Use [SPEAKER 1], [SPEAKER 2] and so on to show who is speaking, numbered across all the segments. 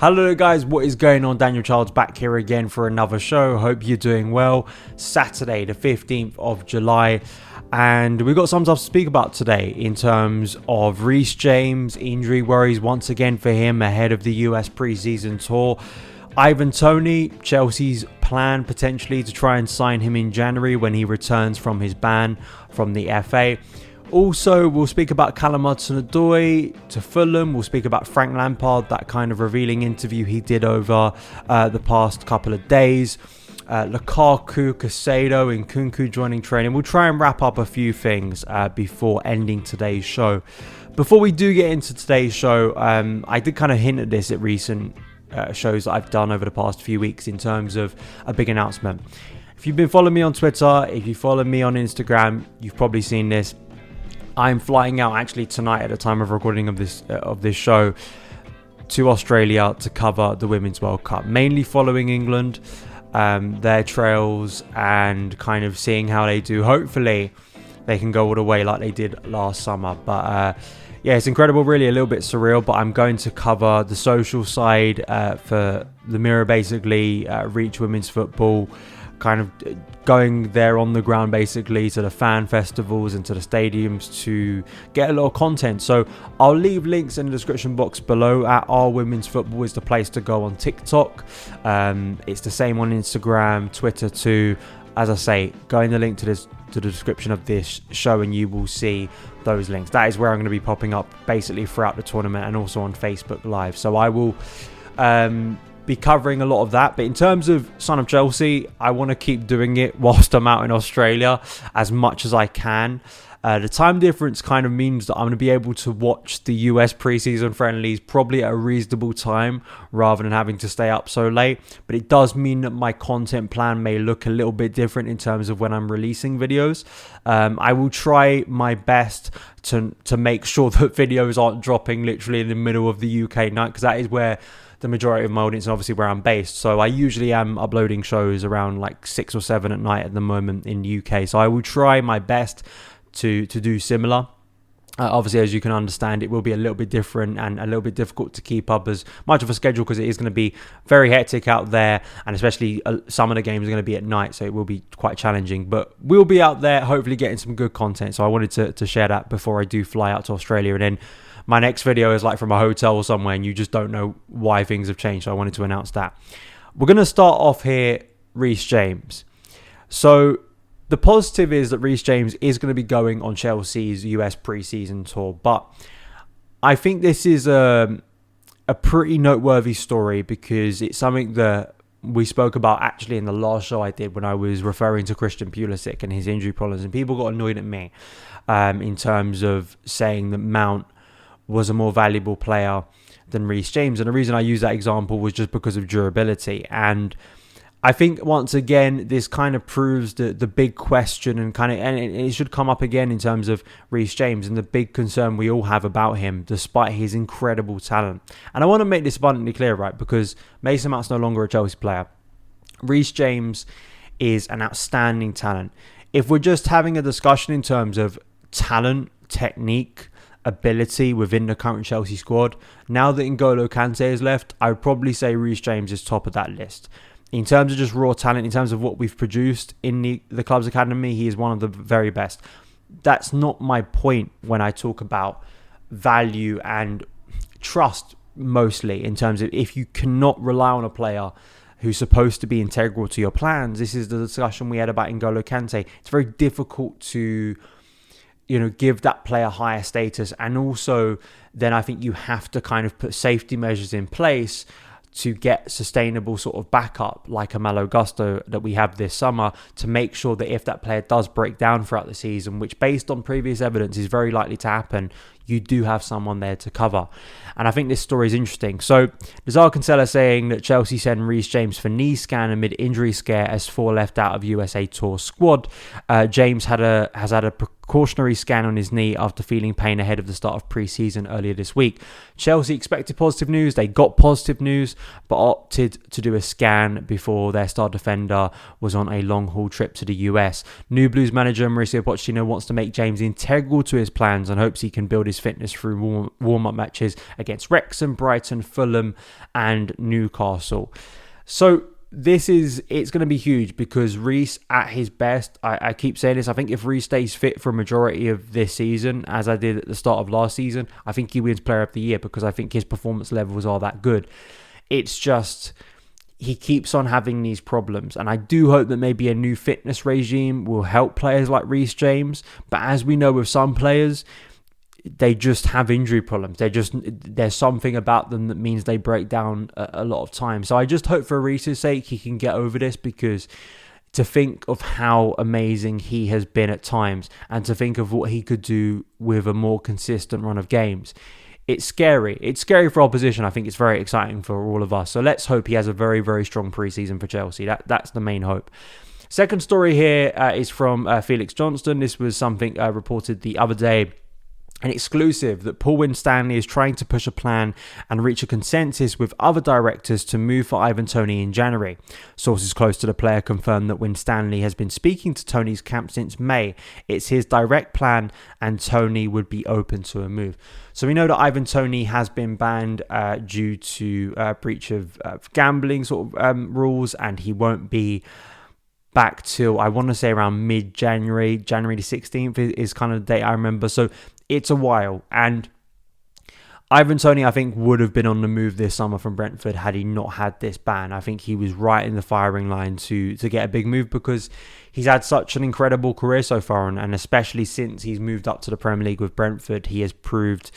[SPEAKER 1] Hello guys, what is going on? Daniel Childs back here again for another show. Hope you're doing well. Saturday the 15th of July, and we've got some stuff to speak about today in terms of Reece James, injury worries once again for him ahead of the US pre-season tour. Toney, Chelsea's plan potentially to try and sign him in January when he returns from his ban from the FA. Also, we'll speak about Callum Hudson-Odoi to Fulham. We'll speak about Frank Lampard, that kind of revealing interview he did over the past couple of days. Lukaku, Caicedo and Nkunku joining training. We'll try and wrap up a few things before ending today's show. Before we do get into today's show, I did kind of hint at this at recent shows that I've done over the past few weeks in terms of a big announcement. If you've been following me on Twitter, if you follow me on Instagram, you've probably seen this. I'm flying out actually tonight at the time of recording of this show to Australia to cover the Women's World Cup, mainly following England, their trails and kind of seeing how they do. Hopefully they can go all the way like they did last summer. But yeah, it's incredible, really a little bit surreal, but I'm going to cover the social side for the Mirror, basically, Reach Women's Football, kind of going there on the ground basically to the fan festivals and to the stadiums to get a lot of content. So I'll leave links in the description box below. At Our Women's Football is the place to go on TikTok. It's the same on Instagram, Twitter too. As I say, go in the link to the description of this show and you will see those links. That is where I'm going to be popping up basically throughout the tournament and also on Facebook Live. So I will be covering a lot of that. But in terms of SonOfChelsea, I want to keep doing it whilst I'm out in Australia as much as I can. The time difference kind of means that I'm going to be able to watch the US preseason friendlies probably at a reasonable time rather than having to stay up so late. But it does mean that my content plan may look a little bit different in terms of when I'm releasing videos. I will try my best to make sure that videos aren't dropping literally in the middle of the UK night, because that is where the majority of my audience and obviously where I'm based. So I usually am uploading shows around like 6 or 7 at night at the moment in the UK. So I will try my best to do similar. Obviously, as you can understand, it will be a little bit different and a little bit difficult to keep up as much of a schedule because it is going to be very hectic out there, and especially some of the games are going to be at night, so it will be quite challenging. But we'll be out there hopefully getting some good content. So I wanted to share that before I do fly out to Australia, and then my next video is like from a hotel or somewhere and you just don't know why things have changed. So I wanted to announce that. We're going to start off here, Reece James. So the positive is that Reece James is going to be going on Chelsea's US pre-season tour. But I think this is a pretty noteworthy story because it's something that we spoke about actually in the last show I did when I was referring to Christian Pulisic and his injury problems. And people got annoyed at me in terms of saying that Mount was a more valuable player than Reece James. And the reason I use that example was just because of durability. And I think once again, this kind of proves the big question and it should come up again in terms of Reece James and the big concern we all have about him, despite his incredible talent. And I want to make this abundantly clear, right? Because Mason Mount's no longer a Chelsea player. Reece James is an outstanding talent. If we're just having a discussion in terms of talent, technique, ability within the current Chelsea squad, now that N'Golo Kante is left, I would probably say Reece James is top of that list. In terms of just raw talent, in terms of what we've produced in the club's academy, he is one of the very best. That's not my point when I talk about value and trust, mostly in terms of if you cannot rely on a player who's supposed to be integral to your plans. This is the discussion we had about N'Golo Kante. It's very difficult to give that player higher status. And also then I think you have to kind of put safety measures in place to get sustainable sort of backup like a Malo Gusto that we have this summer, to make sure that if that player does break down throughout the season, which based on previous evidence is very likely to happen, you do have someone there to cover. And I think this story is interesting. So Lazar Kinsella saying that Chelsea send Reece James for knee scan amid injury scare as 4 left out of USA Tour squad. James has had a cautionary scan on his knee after feeling pain ahead of the start of pre-season earlier this week. Chelsea expected positive news. They got positive news, but opted to do a scan before their star defender was on a long-haul trip to the US. New Blues manager Mauricio Pochettino wants to make James integral to his plans and hopes he can build his fitness through warm-up matches against Wrexham, Brighton, Fulham and Newcastle. So it's going to be huge because Rhys at his best, I keep saying this, I think if Rhys stays fit for a majority of this season, as I did at the start of last season, I think he wins Player of the Year because I think his performance levels are that good. It's just, he keeps on having these problems, and I do hope that maybe a new fitness regime will help players like Reece James, but as we know with some players, they just have injury problems. There's something about them that means they break down a lot of time. So I just hope for Reece's sake he can get over this, because to think of how amazing he has been at times and to think of what he could do with a more consistent run of games, it's scary. It's scary for opposition. I think it's very exciting for all of us. So let's hope he has a very, very strong pre-season for Chelsea. That's the main hope. Second story here is from Felix Johnston. This was something reported the other day, an exclusive, that Paul Winstanley is trying to push a plan and reach a consensus with other directors to move for Ivan Toney in January. Sources close to the player confirmed that Winstanley has been speaking to Toney's camp since May. It's his direct plan and Toney would be open to a move. So we know that Ivan Toney has been banned due to breach of gambling rules, and he won't be back till, I want to say, around mid-January. January the 16th is kind of the date I remember. So it's a while, and Ivan Toney, I think, would have been on the move this summer from Brentford had he not had this ban. I think he was right in the firing line to get a big move, because he's had such an incredible career so far, and especially since he's moved up to the Premier League with Brentford, he has proved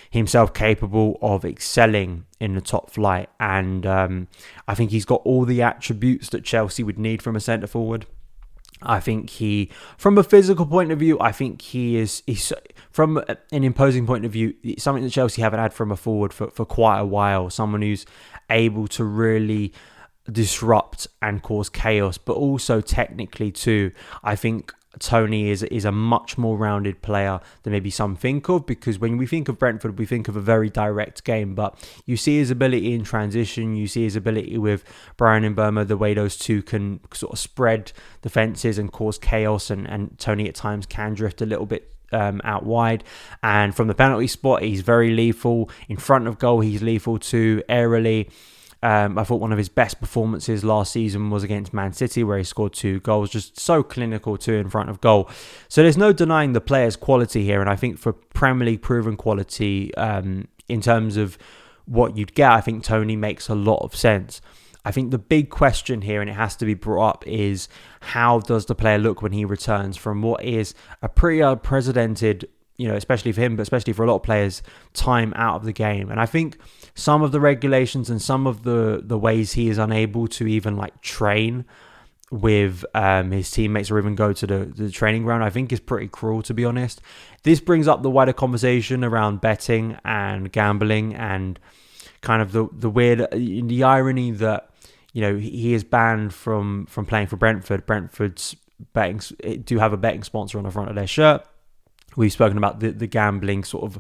[SPEAKER 1] himself capable of excelling in the top flight, and I think he's got all the attributes that Chelsea would need from a centre forward. I think he, from a physical point of view, I think he's from an imposing point of view, something that Chelsea haven't had from a forward for quite a while. Someone who's able to really disrupt and cause chaos, but also technically too. I think Toney is a much more rounded player than maybe some think of, because when we think of Brentford, we think of a very direct game, but you see his ability in transition, you see his ability with Brian and Burma, the way those two can sort of spread defences and cause chaos, and Toney at times can drift a little bit out wide, and from the penalty spot he's very lethal. In front of goal he's lethal too, aerially. I thought one of his best performances last season was against Man City, where he scored 2 goals, just so clinical too in front of goal. So there's no denying the player's quality here, and I think for Premier League proven quality, in terms of what you'd get, I think Toney makes a lot of sense. I think the big question here, and it has to be brought up, is how does the player look when he returns from what is a pretty unprecedented, especially for him, but especially for a lot of players, time out of the game. And I think some of the regulations and some of the ways he is unable to even train with his teammates or even go to the training ground, I think is pretty cruel, to be honest. This brings up the wider conversation around betting and gambling, and kind of the irony that he is banned from playing for Brentford. Brentford's do have a betting sponsor on the front of their shirt. We've spoken about the gambling sort of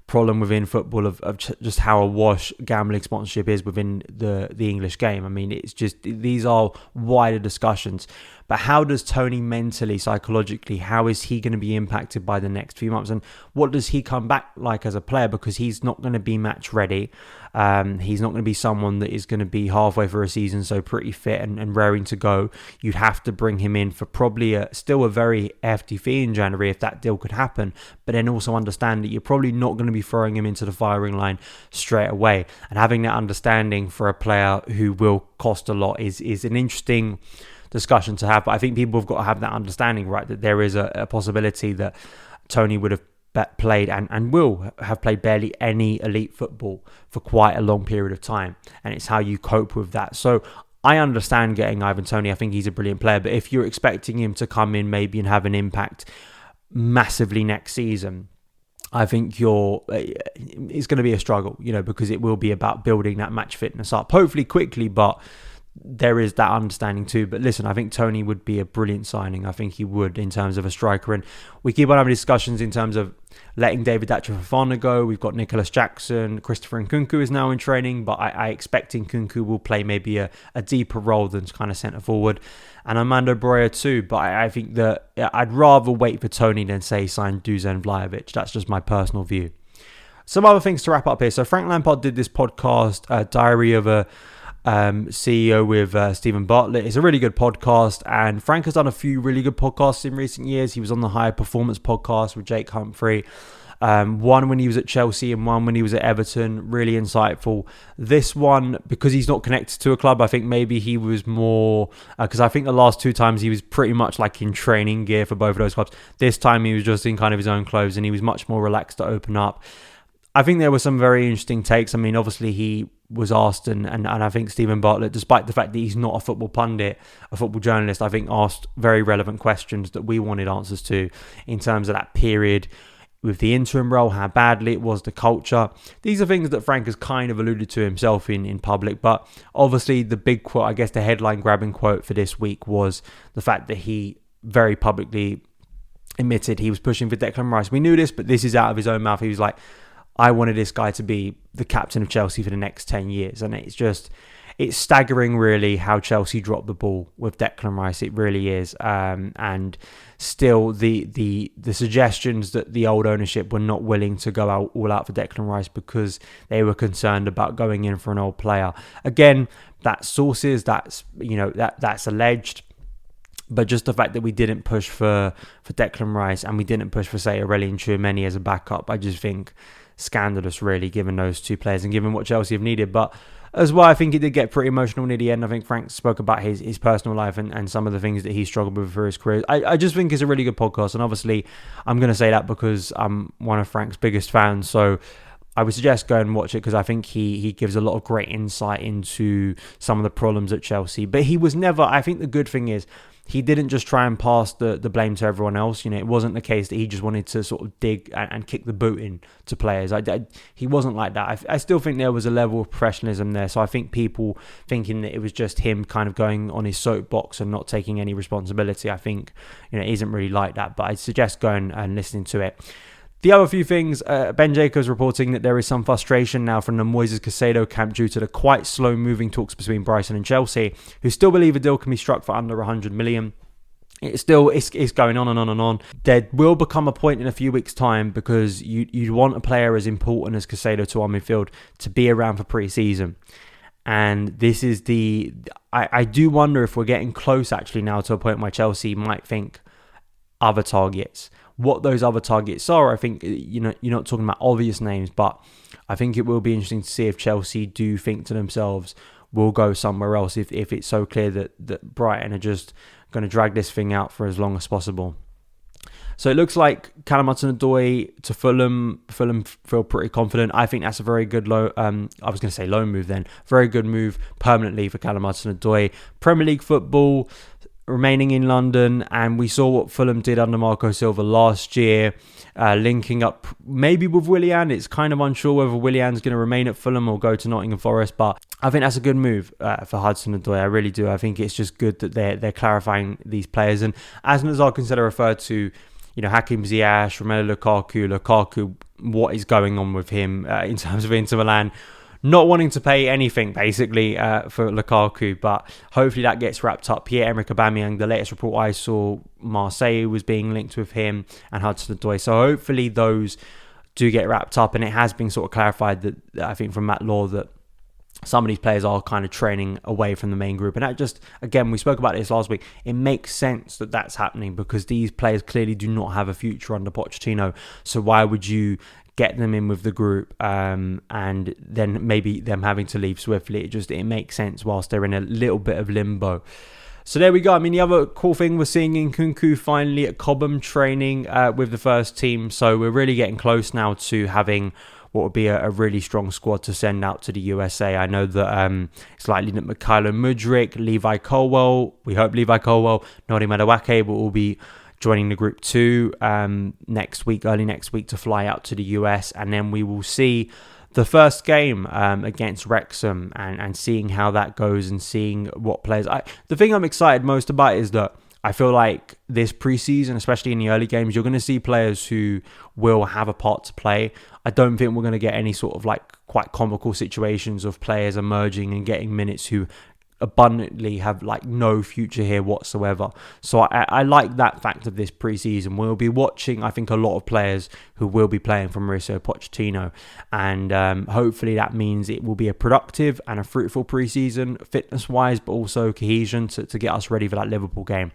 [SPEAKER 1] problem within football of just how awash gambling sponsorship is within the English game. I mean, it's just, these are wider discussions. But how does Toney mentally, psychologically, how is he going to be impacted by the next few months? And what does he come back like as a player? Because he's not going to be match ready. He's not going to be someone that is going to be halfway through a season, so pretty fit and raring to go. You'd have to bring him in for probably still a very hefty fee in January if that deal could happen. But then also understand that you're probably not going to be throwing him into the firing line straight away. And having that understanding for a player who will cost a lot is an interesting discussion to have. But I think people have got to have that understanding, right, that there is a possibility that Toney would have played and will have played barely any elite football for quite a long period of time, and it's how you cope with that. So I understand getting Ivan Toney. I think he's a brilliant player, but if you're expecting him to come in maybe and have an impact massively next season, I think it's going to be a struggle, because it will be about building that match fitness up, hopefully quickly, but there is that understanding too. But listen, I think Toney would be a brilliant signing. I think he would, in terms of a striker. And we keep on having discussions in terms of letting David Datcher Fofana go. We've got Nicholas Jackson. Christopher Nkunku is now in training, but I expect Nkunku will play maybe a deeper role than kind of centre forward. And Armando Broja too. But I think that I'd rather wait for Toney than say sign Dusan Vlahovic. That's just my personal view. Some other things to wrap up here. So Frank Lampard did this podcast, Diary of a CEO with Stephen Bartlett. It's a really good podcast, and Frank has done a few really good podcasts in recent years. He was on the High Performance podcast with Jake Humphrey, one when he was at Chelsea and one when he was at Everton. Really insightful. This one, because he's not connected to a club, I think maybe he was more, because I think the last two times he was pretty much like in training gear for both of those clubs. This time he was just in kind of his own clothes, and he was much more relaxed to open up. I think there were some very interesting takes. I mean, obviously he was asked, and I think Stephen Bartlett, despite the fact that he's not a football pundit, a football journalist, I think asked very relevant questions that we wanted answers to in terms of that period with the interim role, how badly it was, the culture. These are things that Frank has kind of alluded to himself in public, but obviously the big quote, I guess the headline grabbing quote for this week was the fact that he very publicly admitted he was pushing for Declan Rice. We knew this, but this is out of his own mouth. He was like, I wanted this guy to be the captain of Chelsea for the next 10 years. And it's staggering really how Chelsea dropped the ball with Declan Rice. It really is. And still the suggestions that the old ownership were not willing to go all out for Declan Rice because they were concerned about going in for an old player. Again, that's sources, that's alleged. But just the fact that we didn't push for Declan Rice and we didn't push for, say, Aurelien Tchouameni as a backup, I just think scandalous, really, given those two players and given what Chelsea have needed. But as well, I think it did get pretty emotional near the end. I think Frank spoke about his personal life and some of the things that he struggled with for his career. I just think it's a really good podcast. And obviously, I'm going to say that because I'm one of Frank's biggest fans. So I would suggest go and watch it because I think he gives a lot of great insight into some of the problems at Chelsea. But he was never, I think the good thing is, he didn't just try and pass the blame to everyone else. You know, it wasn't the case that he just wanted to sort of dig and kick the boot in to players. He wasn't like that. I still think there was a level of professionalism there. So I think people thinking that it was just him kind of going on his soapbox and not taking any responsibility, I think, it isn't really like that. But I suggest going and listening to it. The other few things, Ben Jacobs reporting that there is some frustration now from the Moises Caicedo camp due to the quite slow-moving talks between Brighton and Chelsea, who still believe a deal can be struck for under 100 million. It's going on and on and on. There will become a point in a few weeks' time because you want a player as important as Caicedo to our midfield to be around for pre-season. And this is I do wonder if we're getting close actually now to a point where Chelsea might think other targets. What those other targets are, I think, you're not talking about obvious names, but I think it will be interesting to see if Chelsea do think to themselves, we'll go somewhere else if it's so clear that Brighton are just going to drag this thing out for as long as possible. So it looks like Callum Hudson-Odoi to Fulham. Fulham feel pretty confident. I think that's a very good loan move then. Very good move permanently for Callum Hudson-Odoi. Premier League football, remaining in London, and we saw what Fulham did under Marco Silva last year, linking up maybe with Willian. It's kind of unsure whether Willian's going to remain at Fulham or go to Nottingham Forest, but I think that's a good move for Hudson-Odoi. I really do. I think it's just good that they're clarifying these players. And as Nazar Kinsella referred to, Hakim Ziyech, Romelu Lukaku, what is going on with him in terms of Inter Milan? Not wanting to pay anything, basically, for Lukaku, but hopefully that gets wrapped up. Pierre-Emerick Aubameyang, the latest report I saw, Marseille was being linked with him and Hudson-Odoi. So hopefully those do get wrapped up, and it has been sort of clarified that I think from Matt Law that some of these players are kind of training away from the main group. And that just, again, we spoke about this last week. It makes sense that that's happening because these players clearly do not have a future under Pochettino. So why would you get them in with the group and then maybe them having to leave swiftly? It makes sense whilst they're in a little bit of limbo. So there we go. I mean, the other cool thing we're seeing Nkunku finally at Cobham training with the first team. So we're really getting close now to having what would be a really strong squad to send out to the USA. I know that it's likely that Mykhailo Mudryk, Levi Colwill, we hope Levi Colwill, Noni Madueke will be joining the group too early next week to fly out to the US, and then we will see the first game against Wrexham and seeing how that goes and seeing what players. The thing I'm excited most about is that I feel like this preseason, especially in the early games, you're going to see players who will have a part to play. I don't think we're going to get any sort of like quite comical situations of players emerging and getting minutes who abundantly have like no future here whatsoever. So I like that fact of this preseason. We'll be watching, I think, a lot of players who will be playing from Mauricio Pochettino, and hopefully that means it will be a productive and a fruitful preseason fitness wise, but also cohesion to get us ready for that Liverpool game.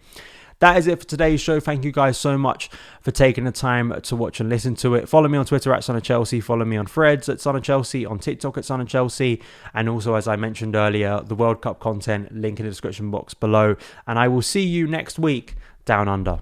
[SPEAKER 1] That is it for today's show. Thank you guys so much for taking the time to watch and listen to it. Follow me on Twitter at SonOfChelsea. Follow me on Threads at SonOfChelsea, on TikTok at SonOfChelsea. And also, as I mentioned earlier, the World Cup content, link in the description box below. And I will see you next week down under.